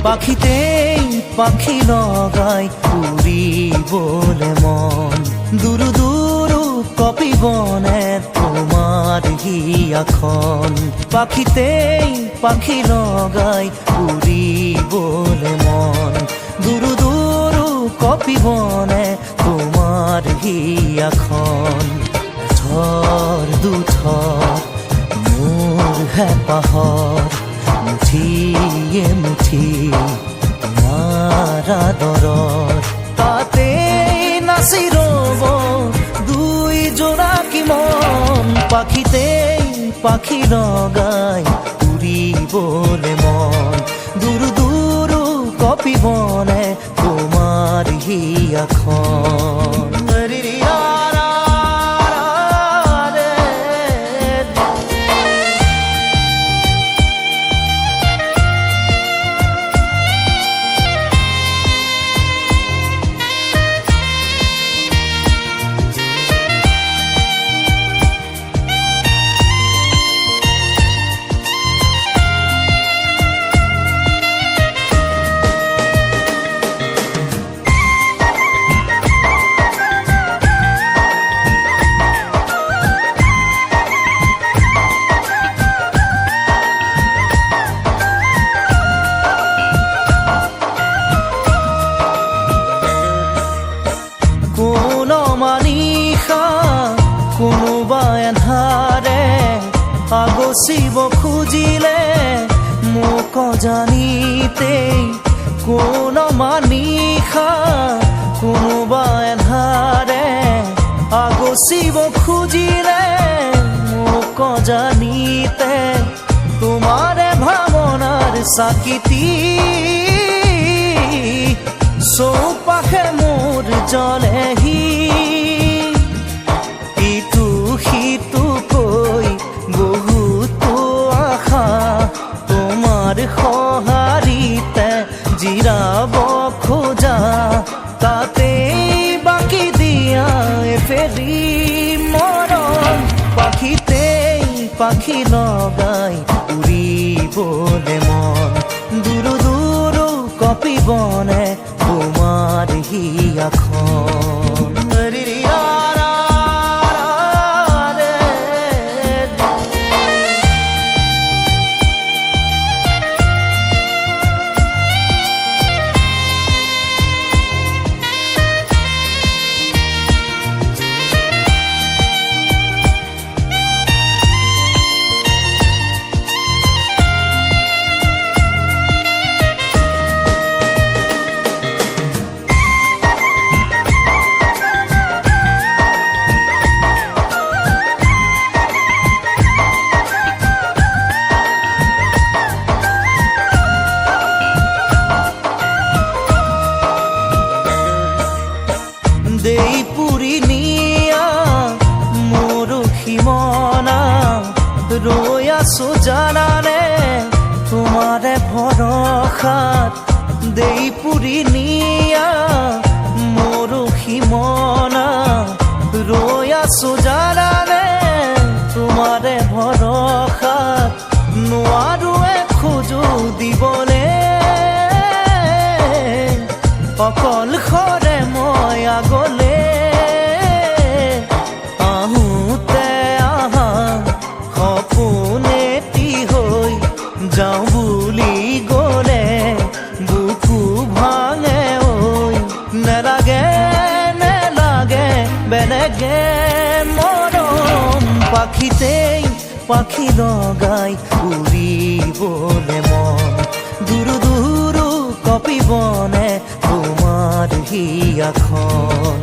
পাখিতেই পাখি লগাই উড়িবলে মন দুরু দুরু কপিবনে তোমার হিয়াখন পাখিতেই পাখি লগাই উড়িবলে মন দুরু দুরু কপিবনে তোমার হিয়াখন থর দুথর মোৰ হেঁপাহৰ মুঠিয়ে মুঠি তোমাৰ আদৰৰ তাতেই নাচি ৰ'ব দুই জোনাকী মন পাখিতেই পাখি লগাই উৰিবলে মন দুৰু দুৰু কপিবনে তোমাৰ হিয়াখন কোনোবাই এন্ধাৰে আগচিব খুজিলে মোক জানিতেই কোন মানিষা কোনোবাই এন্ধাৰে আগচিব খুজিলে মোক জানিতে তোমাৰে ভাৱনাৰ চাকিতি চৌপাশে মোৰ জ্বলেহি সিটোকৈ বহুতো আশা তোমাৰ সঁহাৰিতে জিৰাব খোজা তাতেই বাকি দিয়া এফেৰি মৰম পাখিতেই পাখি লগাই উৰিবলে মন দুৰু দুৰু কপিবনে তোমাৰ হিয়াখন দেই পুৰি নিয়া মোৰ সীমনা ৰৈ আছো জানানে তোমাৰে ভৰসাত দেই পুৰি নিয়া মোৰ সীমনা ৰৈ আছো জানানে তোমাৰে ভৰসাত নোৱাৰোৱে খোজো দিবলে অকলশৰে মই আগলে আহোঁতে আহা সপোনেটি হৈ যাওঁ বুলি গ'লে বুকু ভাঙে ঐ নেলাগে নেলাগে বেলেগে মৰম পাখিতেই পাখি লগাই উৰিবলে মন দুৰু দুৰু কপিবনে তোমাৰ হিয়াখন